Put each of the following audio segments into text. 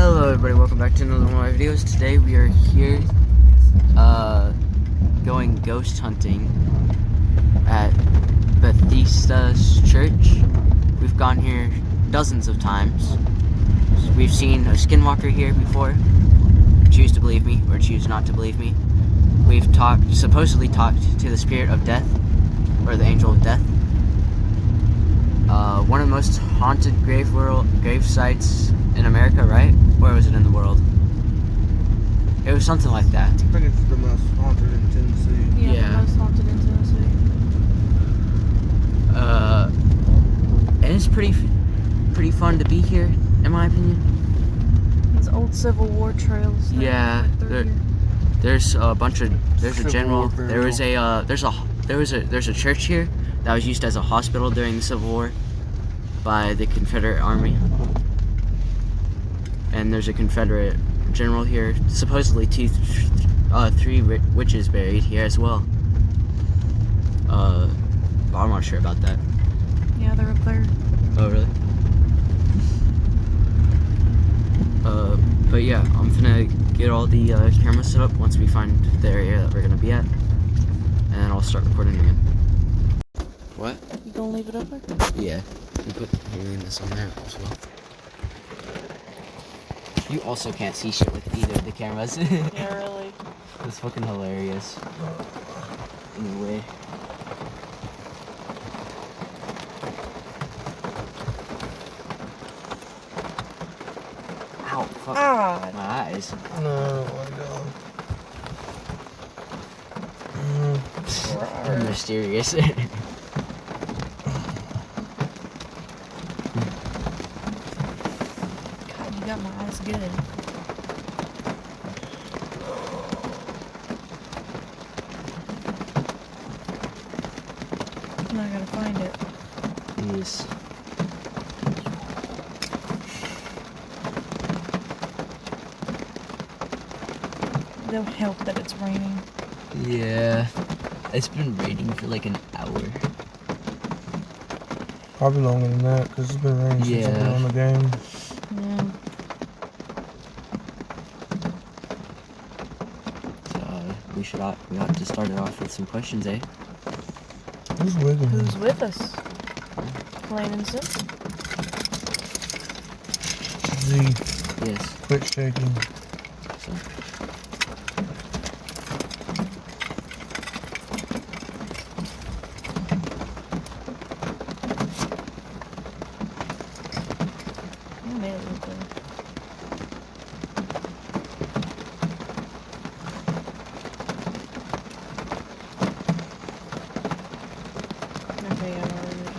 Hello everybody, welcome back to another one of my videos. Today we are here going ghost hunting at Bethesda's church. We've gone here dozens of times. We've seen a skinwalker here before. Choose to believe me or choose not to believe me. We've supposedly talked to the spirit of death, or the angel of death. One of the most haunted grave sites in America, right? Or was it in the world? It was something like that. I think it's the most haunted in Tennessee. Yeah, Yeah. the most haunted in Tennessee. And it's pretty fun to be here, in my opinion. These old Civil War trails. Yeah, there's a bunch of there's a Civil general. War There was there's a church here that was used as a hospital during the Civil War by the Confederate Army. And there's a Confederate general here. Supposedly three witches buried here as well. But I'm not sure about that. Yeah, they're up there. Oh, really? But yeah, I'm gonna get all the cameras set up once we find the area that we're gonna be at. And then I'll start recording again. What? You gonna leave it up there? Yeah. You put this on there as well. You also can't see shit with either of the cameras. Yeah, really. It's fucking hilarious. Anyway. Ow, fuck. Ah. My eyes. No, my God. They're mysterious. God, you got my eyes good. Now I gotta find it. Yes. It don't help that it's raining. Yeah. It's been raining for like an hour. Probably longer than that, because it's been raining since I've been Yeah. on the game. Yeah. So, we ought to start it off with some questions, eh? Who's with me? Who's with us? Plain and simple. Z, Yes. quit shaking. So. I made it look good. Okay, I'm already done.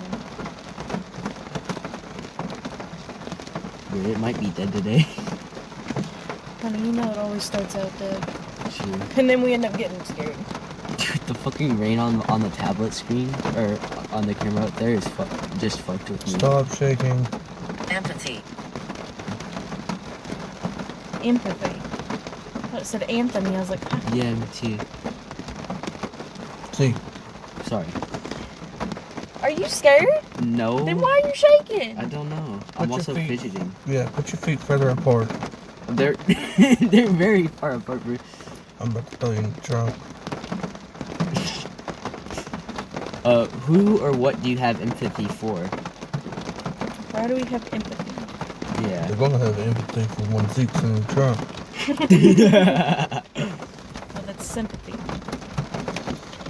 Dude, it might be dead today. Honey, you know it always starts out dead. Sure. And then we end up getting scared. Dude, the fucking rain on the tablet screen, or on the camera out there, is just fucked with me. Stop shaking. Empathy. Empathy. I thought it said Anthony. I was like, huh. Yeah, me too. Z, Sorry. Are you scared? No. Then why are you shaking? I don't know. Put I'm your also feet- fidgeting. yeah, put your feet further apart. They're they're very far apart. I'm about to throw you in the trunk. Who or what do you have empathy for? Why do we have empathy? Yeah. They're gonna have empathy for when Zeke's in the trunk. Well, that's sympathy.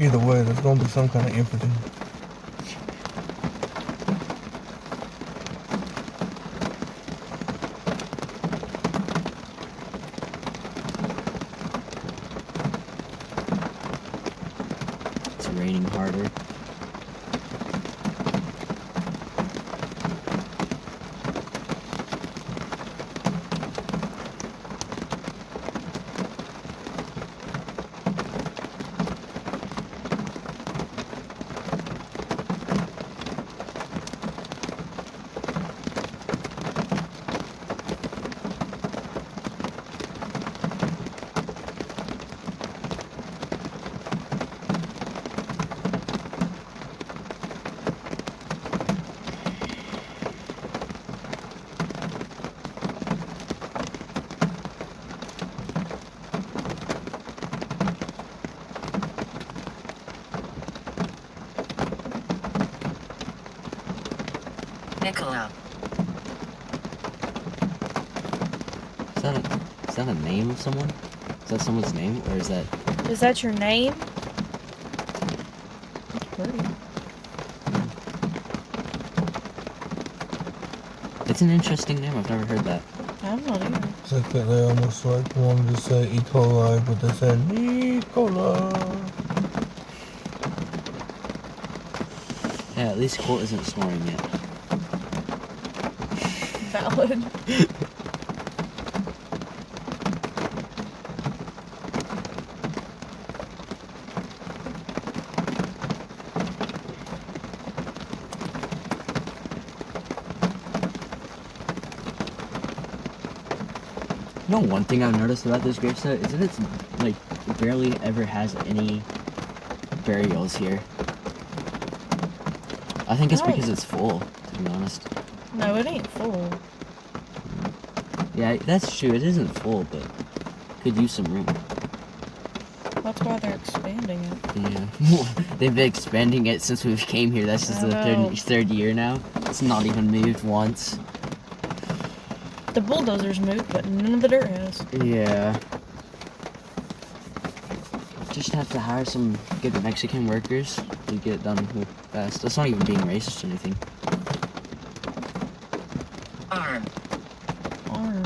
Either way, there's gonna be some kind of empathy. It's raining harder. Nicola. Is that a name of someone? Is that someone's name, or is that... Is that your name? That's pretty. It's an interesting name. I've never heard that. I'm not either. It's like that they almost like wanted to say E. coli, but they said Nicola. Yeah, at least Colt isn't snoring yet. Valid. You know, one thing I've noticed about this gravesite is that it's, like, barely ever has any burials here. I think it's Oh. because it's full, to be honest. No, it ain't full. Yeah, that's true. It isn't full, but could use some room. That's why they're expanding it. Yeah. They've been expanding it since we came here. That's just I the know. third year now. It's not even moved once. The bulldozers moved, but none of the dirt has. Yeah. Just have to hire some good Mexican workers to get it done fast. That's not even being racist or anything. Arm. Arm.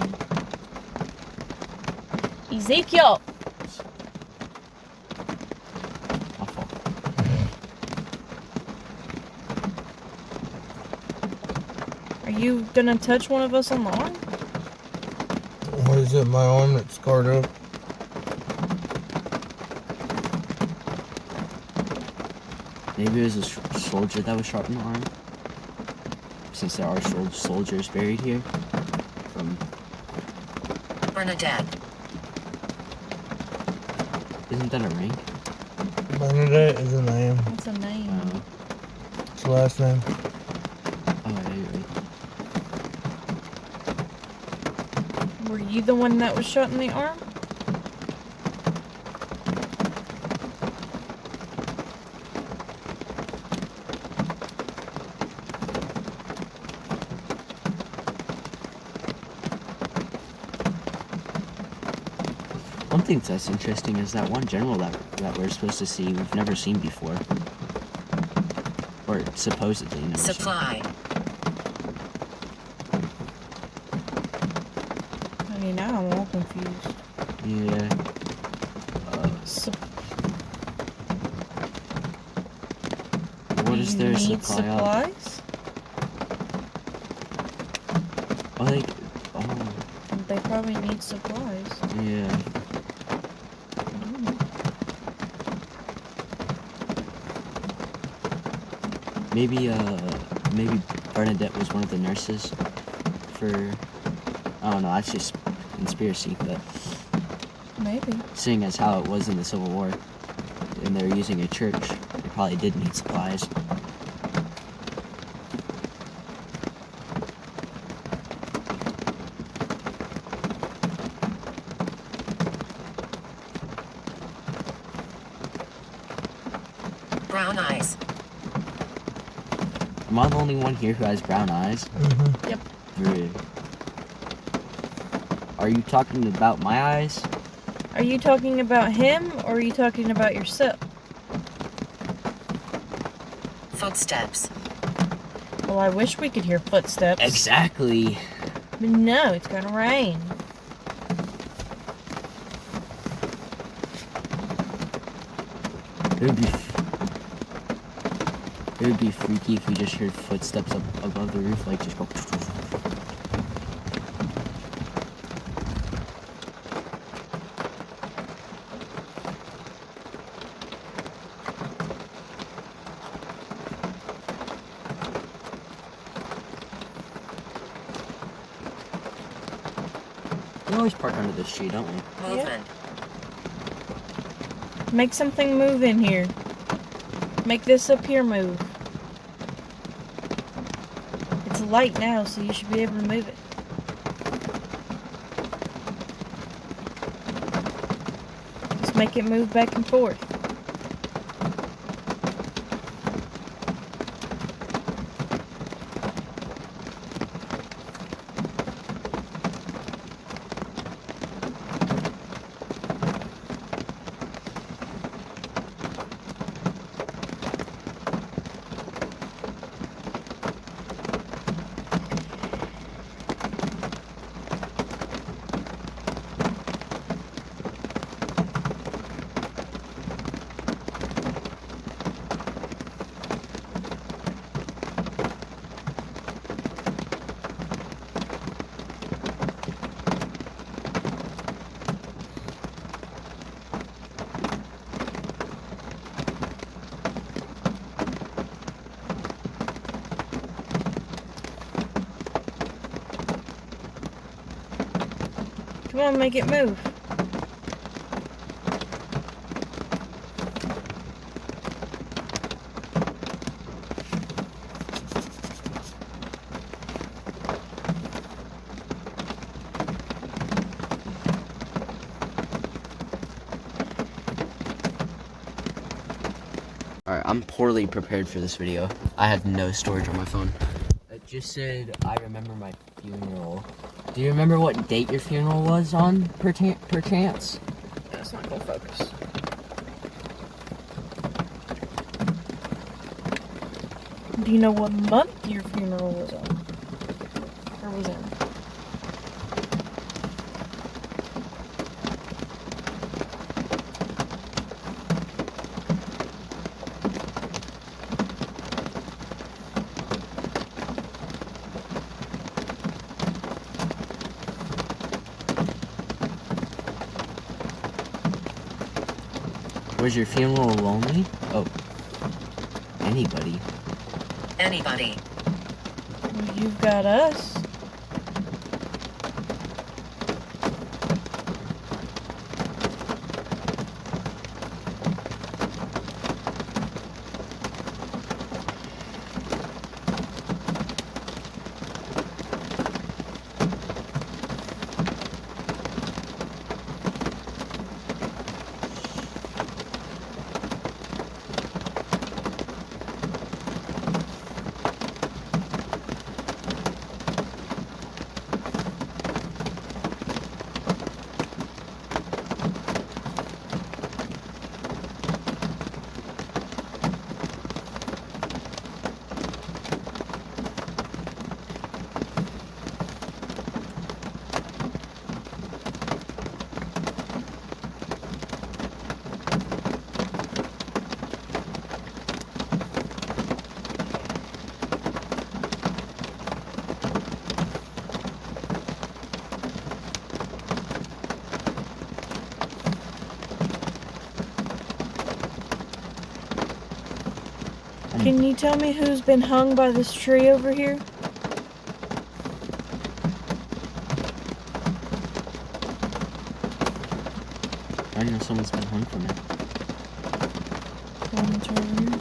Ezekiel! My fault. Are you gonna touch one of us on the arm? What is it? My arm that's scarred up. Maybe it was a soldier that was shot in the arm. Since there are soldiers buried here. From... Bernadette. Isn't that a rank? Bernadette is a name. That's a name. It's the last name. Oh, yeah, you're right. Were you the one that was shot in the arm? One thing that's interesting is that one general that we're supposed to see, we've never seen before. Or supposedly never seen. Supply. I mean, now I'm all confused. Yeah. What is their need supply of? supplies? Oh, like, They probably need supplies. yeah. Maybe Bernadette was one of the nurses for, I don't know, that's just conspiracy, but Maybe. seeing as how it was in the Civil War, and they were using a church, they probably did need supplies. Brown eyes. Am I the only one here who has brown eyes? Mm-hmm. Yep. Really? Are you talking about my eyes? Are you talking about him or are you talking about yourself? Footsteps. Well, I wish we could hear footsteps. Exactly. But no, it's gonna rain. It would be freaky if we just heard footsteps up above the roof, like just go. We always park under this tree, don't we? Movement. Make something move in here. Make this up here move. It's light now, so you should be able to move it. Just make it move back and forth. Come on, make it move. Alright, I'm poorly prepared for this video. I had no storage on my phone. It just said, I remember my funeral. Do you remember what date your funeral was on, perchance? That's not gonna focus. Do you know what month your funeral was on? Or was in? Was your funeral lonely? Oh. Anybody? Anybody. Well, you've got us. Can you tell me who's been hung by this tree over here? I know someone's been hung from it. The one that's over here?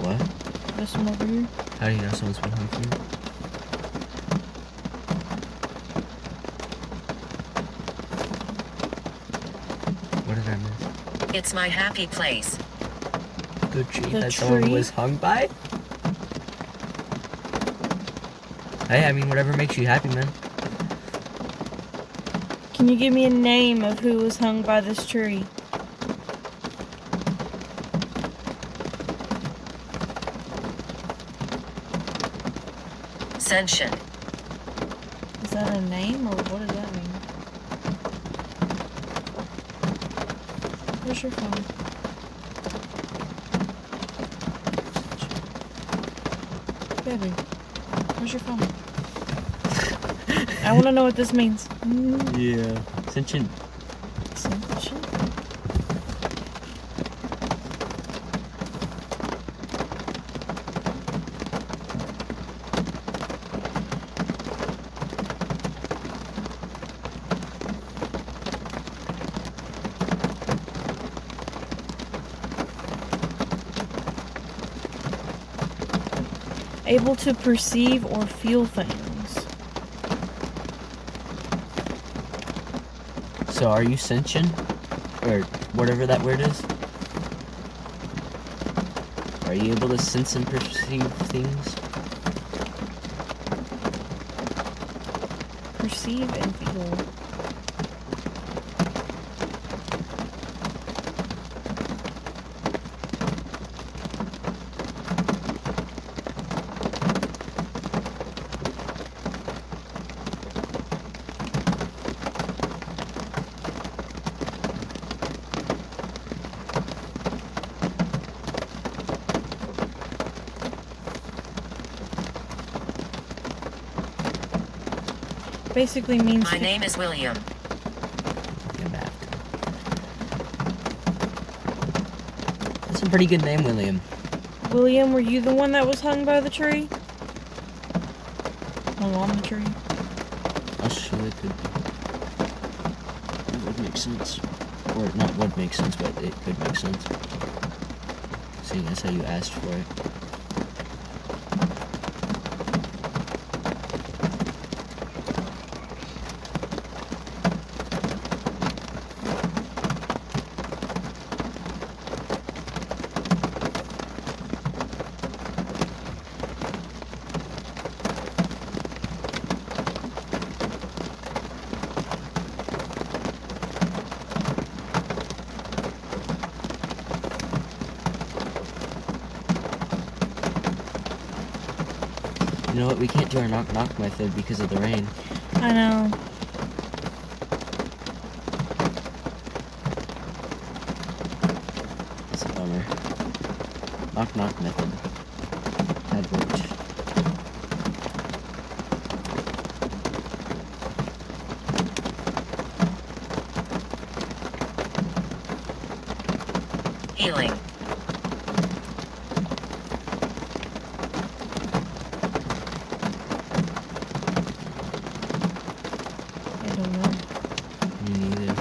What? This one over here? How do you know someone's been hung from it? What did I miss? It's my happy place. The tree The that someone tree? was hung by? Hey, I mean, whatever makes you happy, man. Can you give me a name of who was hung by this tree? Ascension. Is that a name or what does that mean? Where's your phone? Baby, where's your phone? I want to know what this means. Yeah. Ascension. Ascension? Able to perceive or feel things. So, are you sentient? Or whatever that word is? Are you able to sense and perceive things? Perceive and feel. Basically means My name is William. Get back. That's a pretty good name, William. William, were you the one that was hung by the tree? Hung on the tree? Oh, sure it could be. would make sense. Or not would make sense, but it could make sense. Seeing as how you asked for it. You know what? We can't do our knock-knock method because of the rain. I know. It's a bummer. Knock-knock method had worked. Healing. I don't know. Me neither.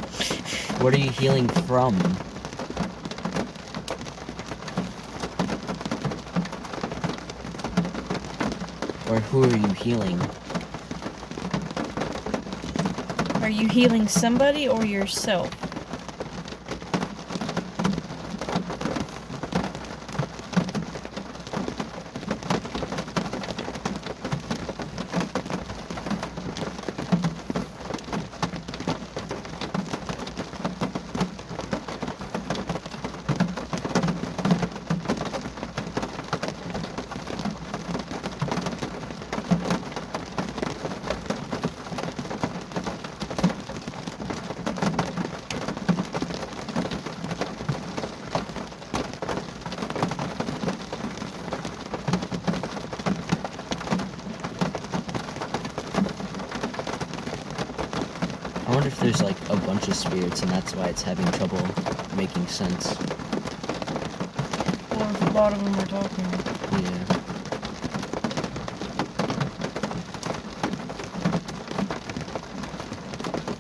What are you healing from? Or who are you healing? Are you healing somebody or yourself? I wonder if there's like a bunch of spirits and that's why it's having trouble making sense. Or if a lot of them are talking. Yeah.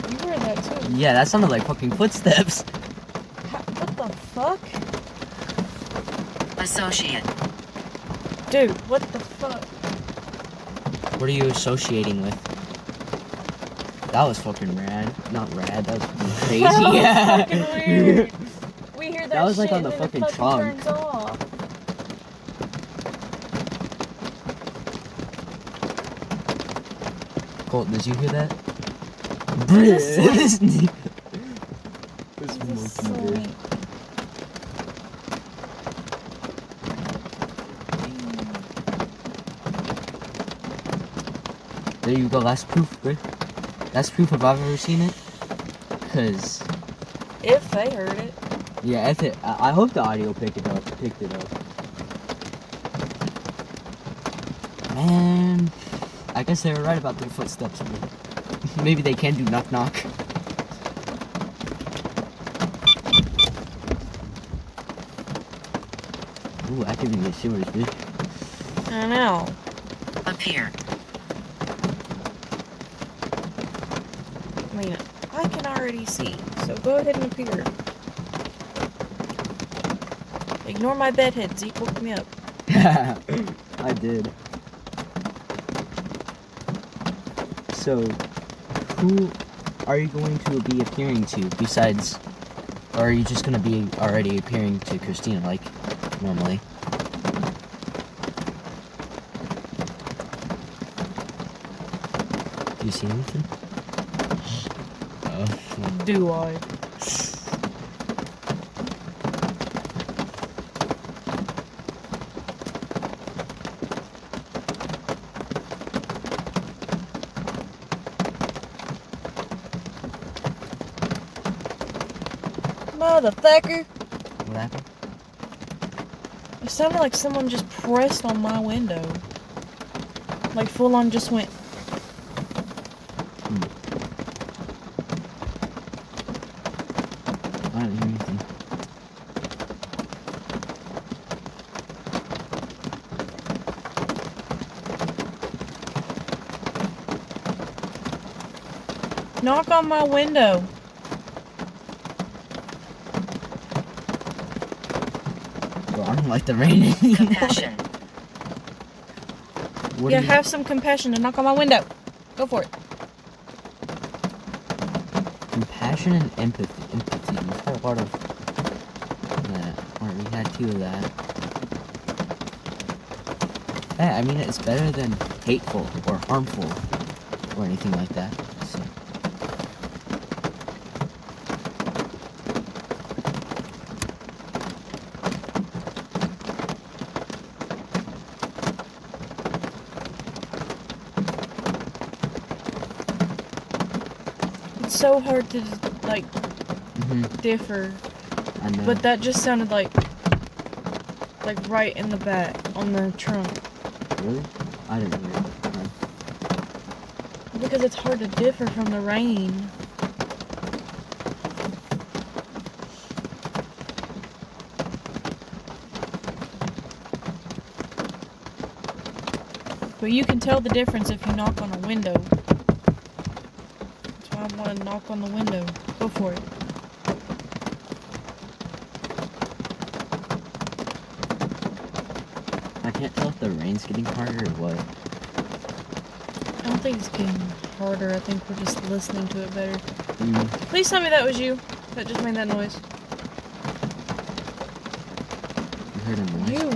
You heard that too. Yeah, that sounded like fucking footsteps. What the fuck? Associate. Dude, what the fuck? What are you associating with? That was fucking rad. Not rad, that was fucking crazy. That was Yeah. fucking weird. We hear that was, like, shit on the and then it fucking trunk. turns off. Colt, did you hear that? This This Jesus, monkey so bird. neat. There you go, that's proof, bro. That's proof if I've ever seen it. Cause If they heard it. yeah, if it, I hope the audio picked it up. Man, I guess they were right about their footsteps. Maybe they can do knock knock. Ooh, I can get shivers, bitch. I know. Appear. Lena, I can already see, so go ahead and appear. Ignore my bedhead, Zeke woke me up. I did. So, who are you going to be appearing to besides, or are you just going to be already appearing to Christina like normally? Do you see anything? Oh. Do I? Motherfucker! What happened? It sounded like someone just pressed on my window. Like full on just went. I don't hear anything. Knock on my window. Bro, I don't like the rain anymore. Compassion. What Yeah, do you- have some compassion and knock on my window. Go for it. Compassion and empathy. Empathy. We've had a lot of that. Or we had 2 of that. Yeah, I mean, it's better than hateful or harmful or anything like that. So. It's so hard to, like, differ. I know. But that just sounded like right in the back on the trunk. Really? I didn't hear it. No. Because it's hard to differ from the rain. But you can tell the difference if you knock on a window. That's why I want to knock on the window. Go for it. I can't tell if the rain's getting harder or what. I don't think it's getting harder. I think we're just listening to it better. Mm. Please tell me that was you. That just made that noise. You heard a noise? You.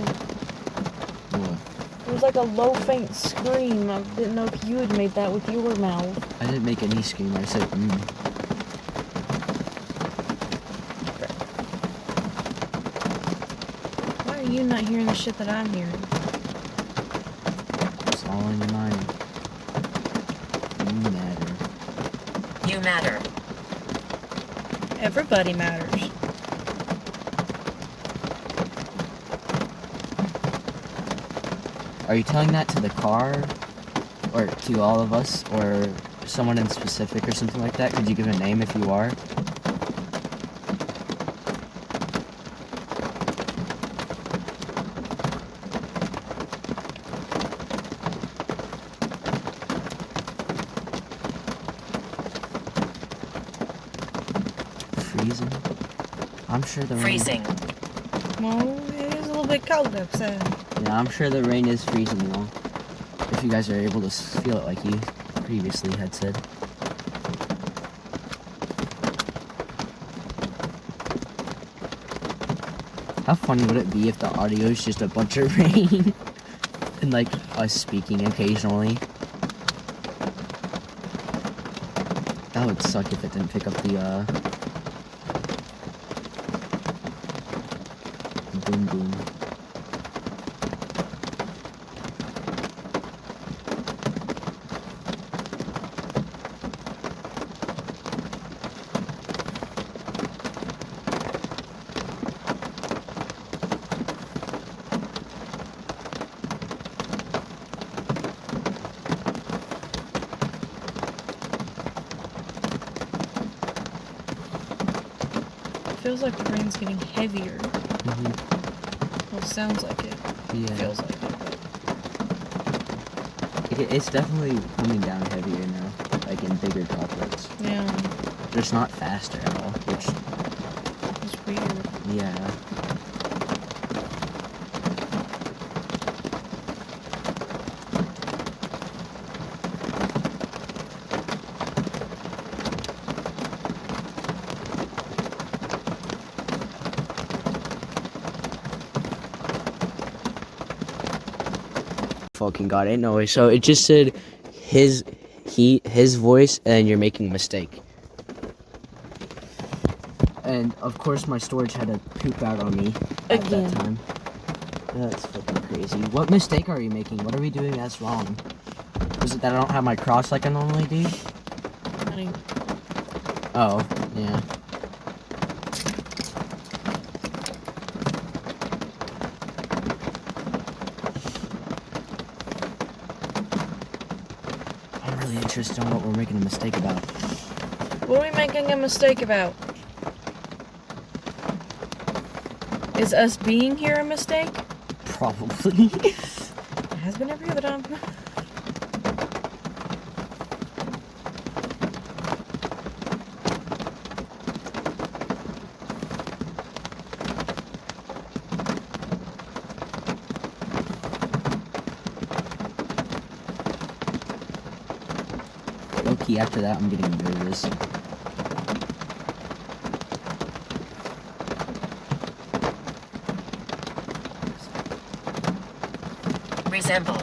What? It was like a low, faint scream. I didn't know if you had made that with your mouth. I didn't make any scream. I said, Why are you not hearing the shit that I'm hearing? It's all in your mind. You matter. You matter. Everybody matters. Are you telling that to the car? Or to all of us? Or someone in specific or something like that? Could you give a name if you are? Freezing? I'm sure the rain... Freezing. Well, it is a little bit cold outside. Yeah, I'm sure the rain is freezing though. If you guys are able to feel it like you previously had said. How funny would it be if the audio is just a bunch of rain and like us speaking occasionally? That would suck if it didn't pick up the boom boom. Feels like the rain's getting heavier. Well, it sounds like it. Yeah. Feels like it. It's definitely coming down heavier now, like in bigger droplets. Yeah, Just not faster at all, which, it's weird. yeah. Fucking got it. No way. So it just said his voice, and you're making a mistake. And of course, my storage had to poop out on me at Again. that time. That's fucking crazy. What mistake are you making? What are we doing that's wrong? Is it that I don't have my cross like I normally do? Honey, Oh, yeah. I'm really interested in what we're making a mistake about. what are we making a mistake about? Is us being here a mistake? Probably. It has been every other time. low-key after that, I'm getting nervous. Resemble.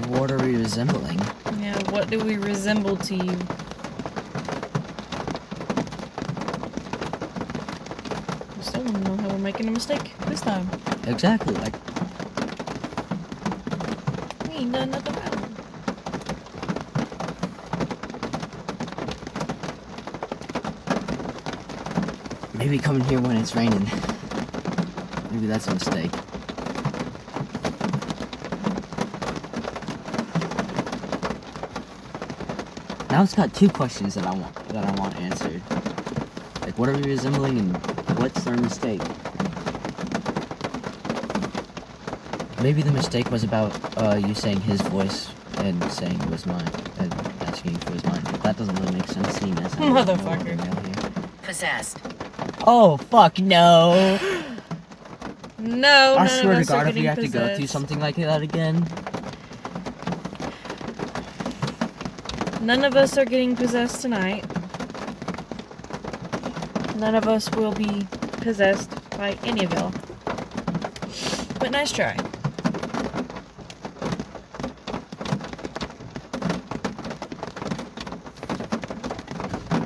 What are we resembling? Yeah, what do we resemble to you? I still want to know how we're making a mistake this time. Exactly, like, We ain't done nothing about it. maybe coming here when it's raining. Maybe that's a mistake. Now it's got two questions that I want answered. Like, what are we resembling and what's our mistake? Maybe the mistake was about you saying his voice and saying it was mine and asking if it was mine. But that doesn't really make sense seeing as how there's no Motherfucker. other male here. Possessed. Oh fuck no! No, I none swear of to us God, are if we getting have to go through possessed. something like that again. None of us are getting possessed tonight. None of us will be possessed by any of y'all. But nice try.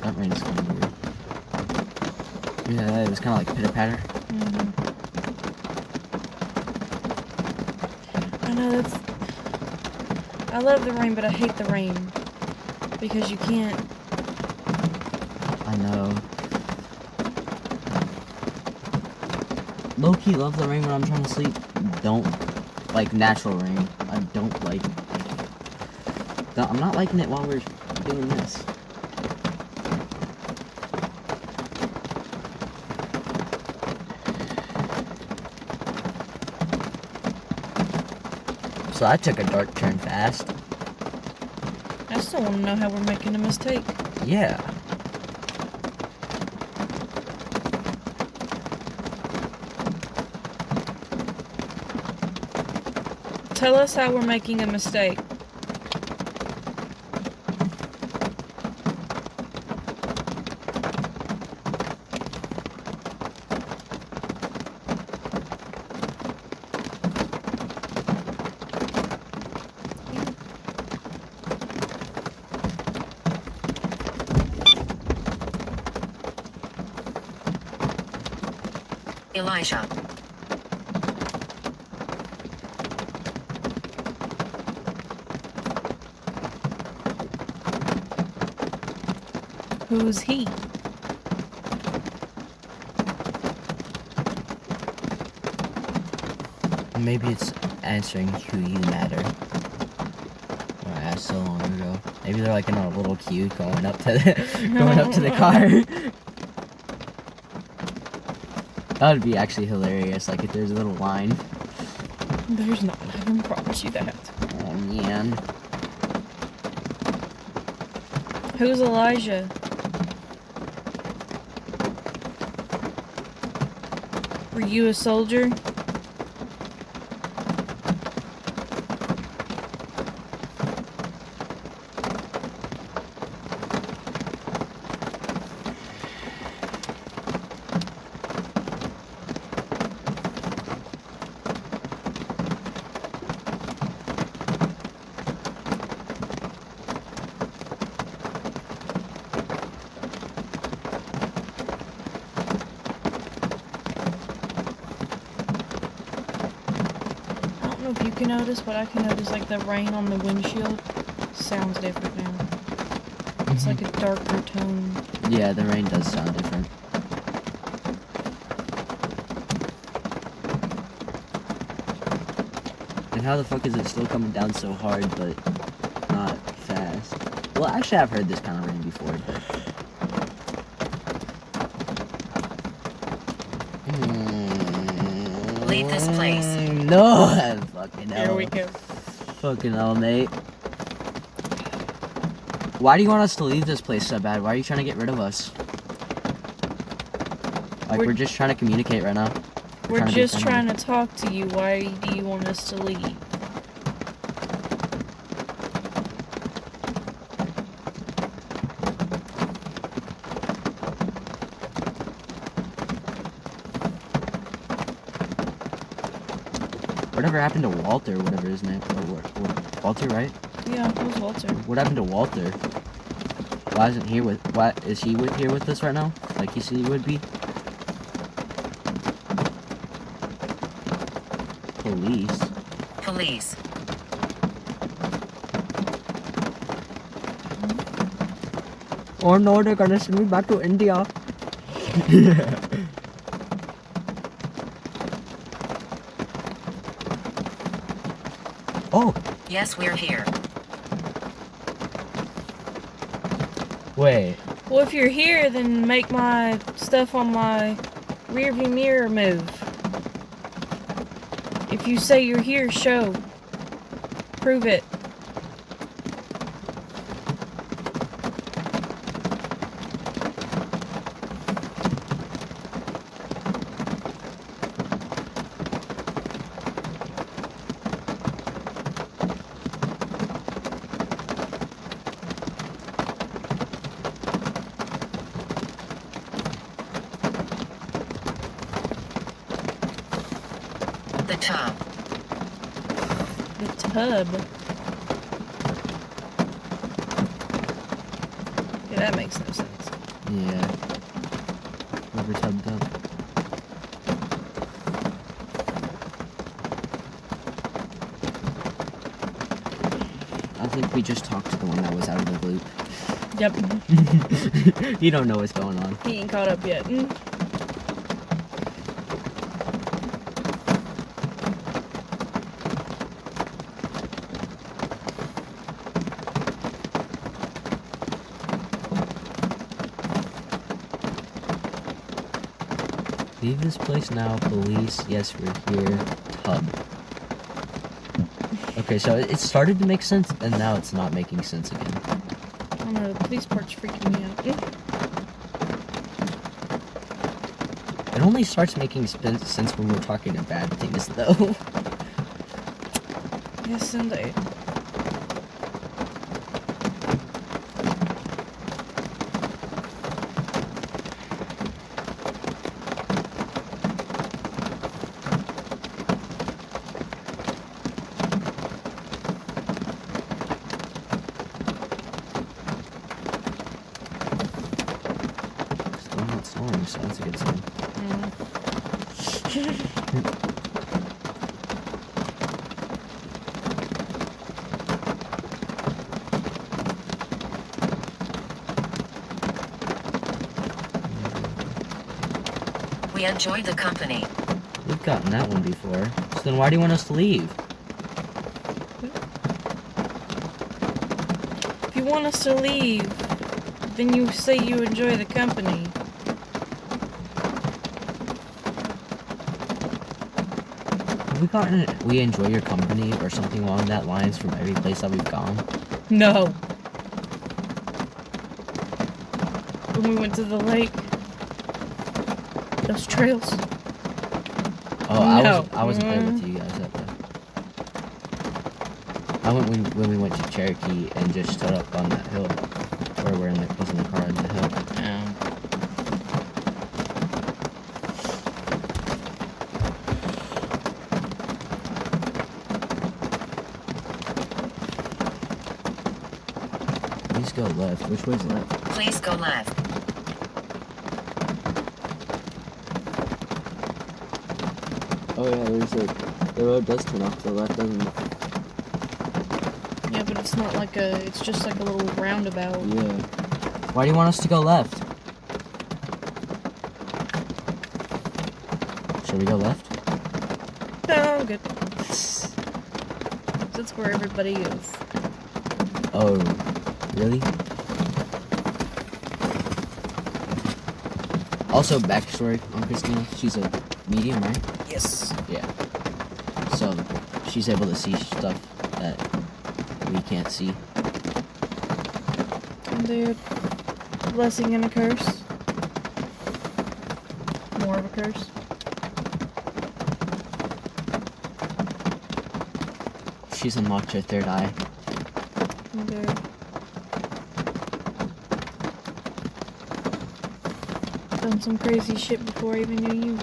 That rain's kind of weird. Yeah, it was kind of like pitter-patter. I know that's... I love the rain, but I hate the rain. Because you can't... I know. Low-key love the rain when I'm trying to sleep. Don't like natural rain. I don't like... I'm not liking it while we're doing this. So I took a dark turn fast. I still want to know how we're making a mistake. Yeah. Tell us how we're making a mistake. Elijah. Who's he? Maybe it's answering who you matter. Or I asked so long ago. Maybe they're like in a little queue going up to the going up to the car. That would be actually hilarious, like if there's a little line. There's not. I can promise you that. Oh man. Who's Elijah? Were you a soldier? I don't know if you can notice, but I can notice like the rain on the windshield sounds different now. It's like a darker tone. Yeah, the rain does sound different. And how the fuck is it still coming down so hard, but not fast? Well, actually, I've heard this kind of rain before, but... Leave this place. No, fucking hell. Here we go. Fucking hell, mate. Why do you want us to leave this place so bad? Why are you trying to get rid of us? Like, we're just trying to communicate right now. We're to be just friendly. trying to talk to you. Why do you want us to leave? Whatever happened to Walter, whatever his name, Walter, right? Yeah, it was Walter. What happened to Walter? Why isn't he with? Why is he here with us right now? Like he said he would be. Police. Police. Oh no, they're gonna send me back to India. Oh, Yes, we're here. wait. Well, if you're here, then make my stuff on my rearview mirror move. If you say you're here, show. Prove it. The tub. The tub. Yeah, that makes no sense. Yeah. Rubber tubbed up. I think we just talked to the one that was out of the loop. Yep. You don't know what's going on. He ain't caught up yet. Leave this place now, police. Yes, we're here. Tub. Okay, so it started to make sense, and now it's not making sense again. I don't know, the police part's freaking me out. It only starts making sense when we're talking to bad things, though. Yes, indeed. Still not snowing, so that's a good sign. We enjoy the company. We've gotten that one before. So then why do you want us to leave? If you want us to leave, then you say you enjoy the company. Have we gotten we enjoy your company or something along that lines from every place that we've gone? No. When we went to the lake. Those trails. Oh, No. I wasn't there with you guys that day. I went when we went to Cherokee and just stood up on that hill, or we're in the was in the car on the hill. Please go left. Which way's left? Please go left. Oh yeah, there's the road does turn off to the left, doesn't it? Yeah, but it's not like it's just like a little roundabout. Yeah. Why do you want us to go left? Should we go left? No, I'm good. That's where everybody is. Oh, really? Also, backstory on Christina, she's a medium, right? Yes. Yeah. So, she's able to see stuff that we can't see. And they're a blessing and a curse. More of a curse. She's unlocked her third eye. And they're done some crazy shit before I even knew you.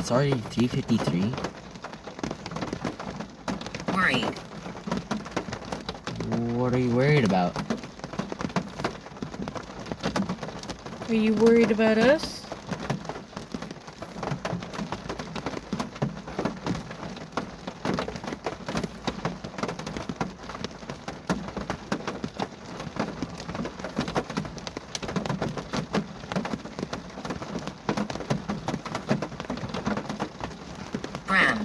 It's already 3:53. Worried. What are you worried about? Are you worried about us? Bram.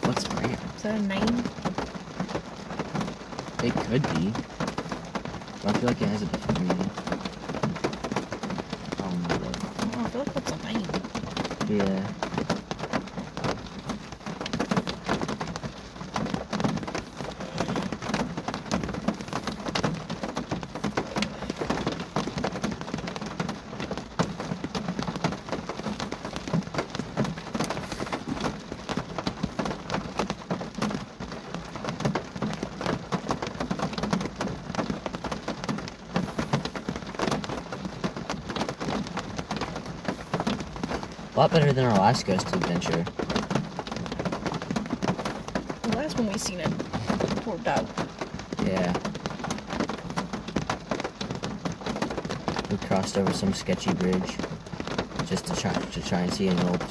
What's Bram? Is that a name? It could be. But I feel like it has a different meaning. I feel like that's a name. Yeah. A lot better than our last ghost adventure. The last one we seen it. Poor dog. Yeah. We crossed over some sketchy bridge just to try and see an old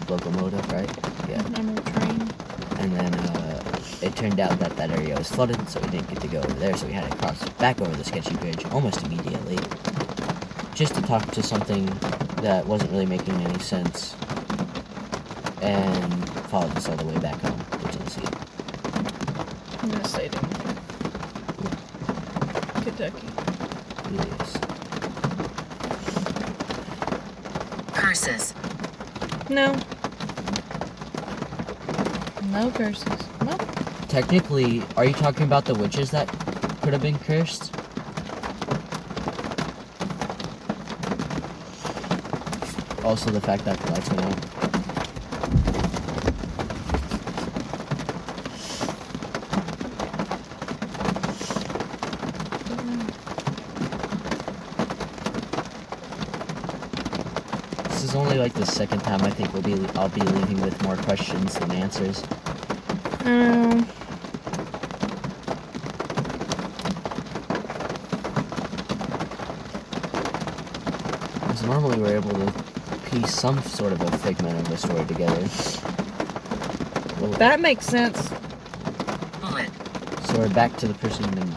locomotive, right? Yeah. An old train. And then it turned out that that area was flooded, so we didn't get to go over there, so we had to cross back over the sketchy bridge almost immediately. Just to talk to something that wasn't really making any sense. And followed us all the way back home to Tennessee. I'm gonna say to Kentucky. Yes. Curses. No. No curses. No. Technically, are you talking about the witches that could have been cursed? Also the fact that the lights went out. This is only like the second time I think I'll be leaving with more questions than answers. Because normally we're able to piece some sort of a figment of the story together. That makes sense. Bullet. So we're back to the person being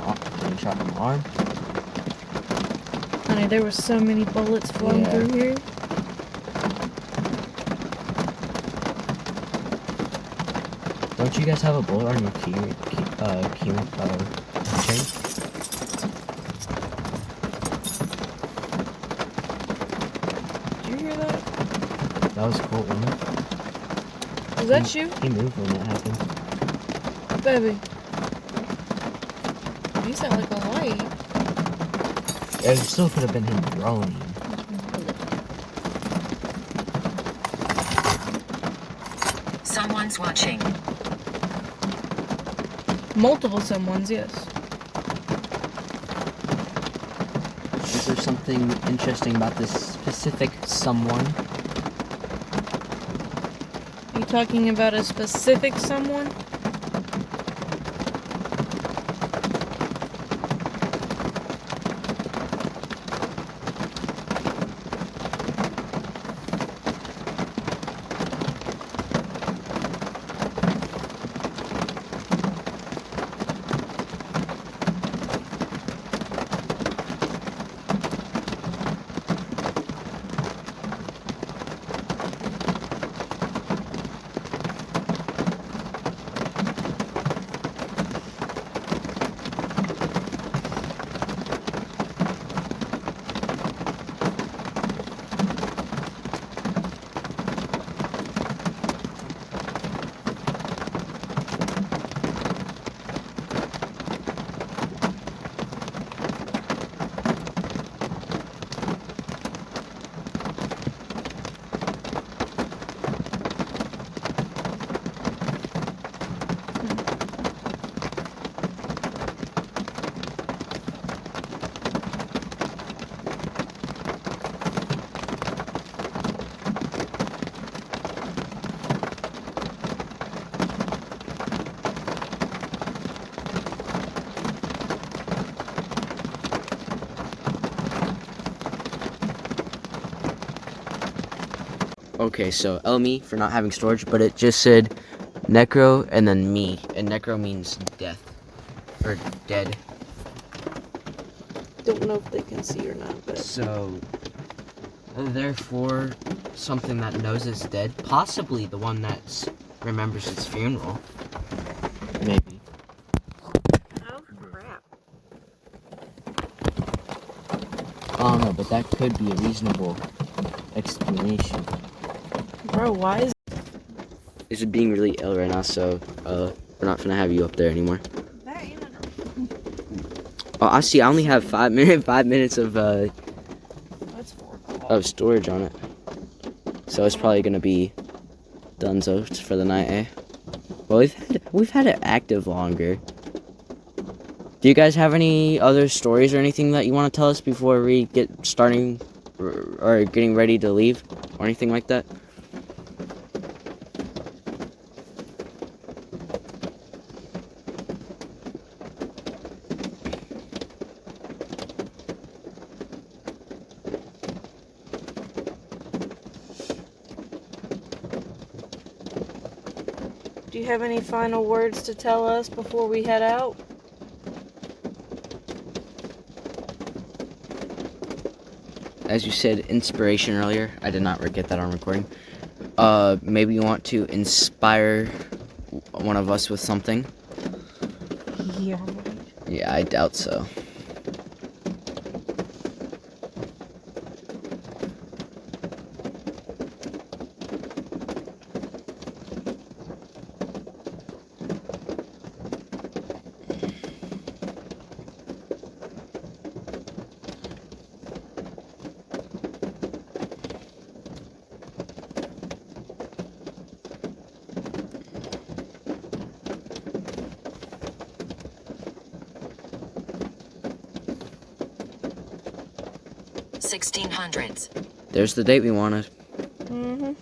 shot in the arm. Honey, there were so many bullets flowing Yeah. through here. Don't you guys have a bullet on your chain? Did you hear that? That was cool, wasn't it? Was that you, He moved when that happened. baby? You sound like a light. It still could have been him groaning. Someone's watching. Multiple someones, yes. Is there something interesting about this specific someone? Are you talking about a specific someone? Okay, so Elmi for not having storage, but it just said necro and then me. And necro means death. Or dead. Don't know if they can see or not, but So, therefore, something that knows it's dead. Possibly the one that remembers its funeral. Maybe. oh crap! I don't know, but that could be a reasonable explanation. Bro, why is Is it being really ill right now, so we're not gonna have you up there anymore. that in a Oh, I see. I only have 5 minutes of That's 4 o'clock. of storage on it, so it's probably gonna be donezo for the night, eh? Well, we've had it active longer. Do you guys have any other stories or anything that you want to tell us before we get starting or getting ready to leave or anything like that? Do you have any final words to tell us before we head out? As you said, inspiration earlier. I did not get that on recording. Maybe you want to inspire one of us with something. Yeah. Yeah, I doubt so. $1600s. There's the date we wanted. Mm-hmm.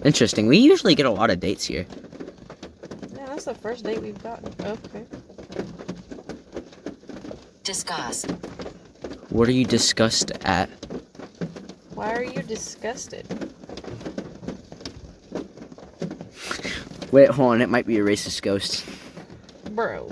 Interesting. We usually get a lot of dates here. Yeah, that's the first date we've gotten. Okay. Discuss. What are you disgusted at? Why are you disgusted? Wait, hold on. It might be a racist ghost. Bro.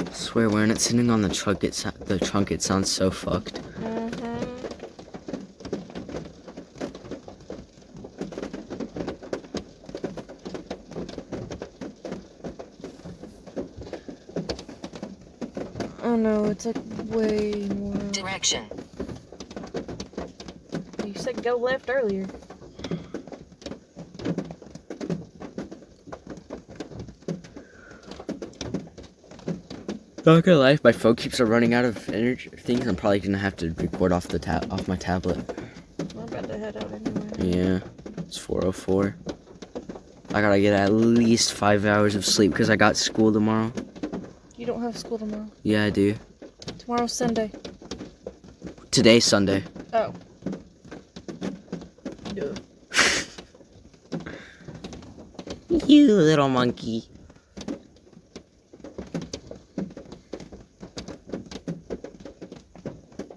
I swear, when it's sitting on the trunk, it sounds so fucked. Mm-hmm. Oh no, it's like way more. Direction. You said go left earlier. Not gonna lie, if my phone keeps on running out of energy things, I'm probably gonna have to record off off my tablet. I'm about to head out anyway. Yeah, it's 4:04. I gotta get at least 5 hours of sleep because I got school tomorrow. You don't have school tomorrow. Yeah, I do. Tomorrow's Sunday. Today's Sunday. Oh. Duh. You little monkey.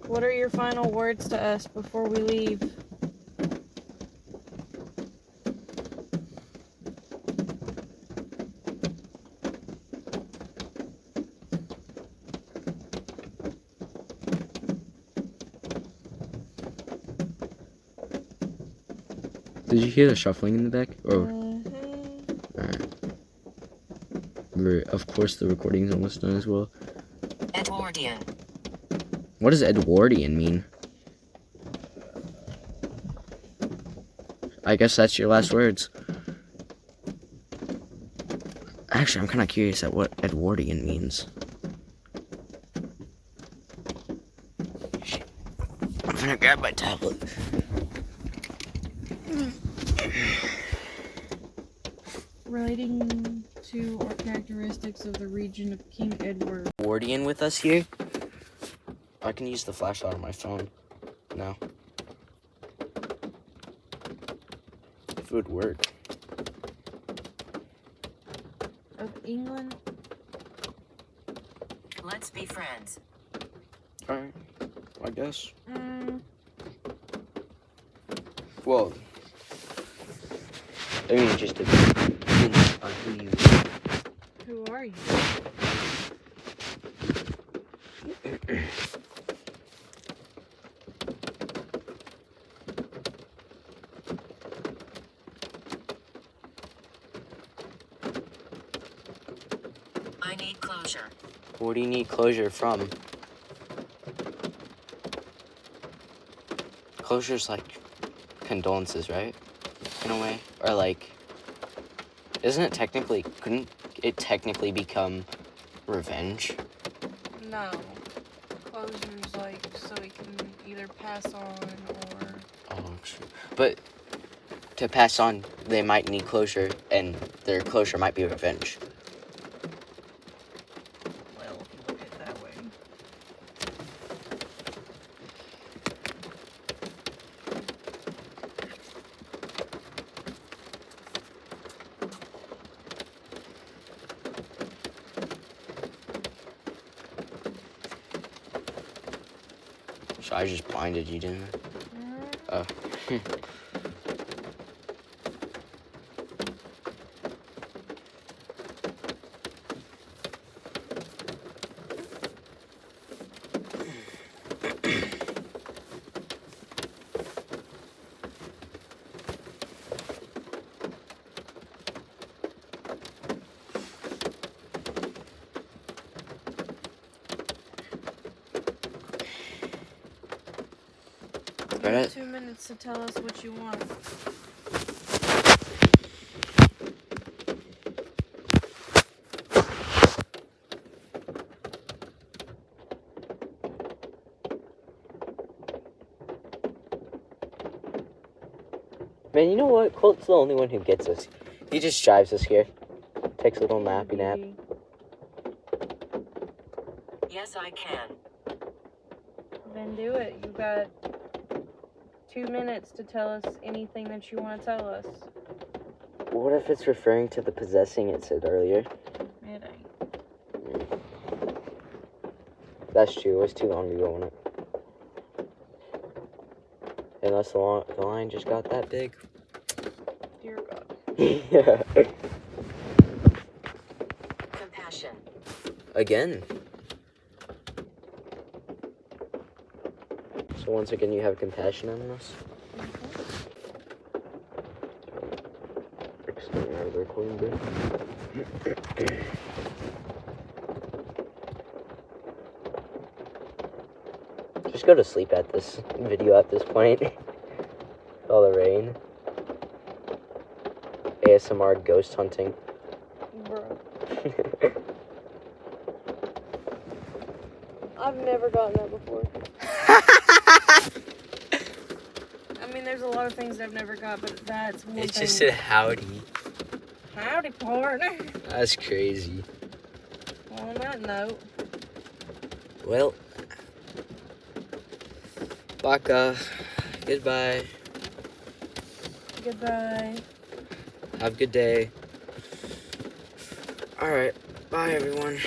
What are your final words to us before we leave? Did you hear the shuffling in the back? Or Mm-hmm. alright. Of course, the recording's almost done as well. Edwardian. What does Edwardian mean? I guess that's your last words. Actually, I'm kind of curious at what Edwardian means. I'm gonna grab my tablet. Relating to or characteristics of the region of King Edward. Edwardian with us here. I can use the flashlight on my phone now. If it would work. Of England. Let's be friends. Alright, I guess. Mm, Well, I mean, just a on who you. who are you? I need closure. What do you need closure from? Closure's like condolences, right? In a way, or like, isn't it technically? Couldn't it technically become revenge? No. Closure's like so he can either pass on or. Oh, true. But to pass on, they might need closure, and their closure might be revenge. Well, if you look at it that way. So I just blinded you, didn't I? Oh. You have 2 minutes to tell us what you want. Man, you know what? Colt's the only one who gets us. He just drives us here. Takes a little nappy nap. Yes, I can. Then do it. You've got 2 minutes to tell us anything that you want to tell us. What if it's referring to the possessing it said earlier? It ain't. That's true. It was too long ago, wasn't it? Unless the line just got that big. Dear God. Yeah. Compassion. Again. So once again, you have compassion on us? Extending out of the recording bit. Just go to sleep at this video at this point. All the rain. ASMR ghost hunting. Bro. I've never gotten that before. I mean, there's a lot of things I've never got, but that's one It thing. just said howdy. Howdy, partner. That's crazy. On that note. Well, Baka, goodbye. Goodbye. Have a good day. Alright, bye everyone.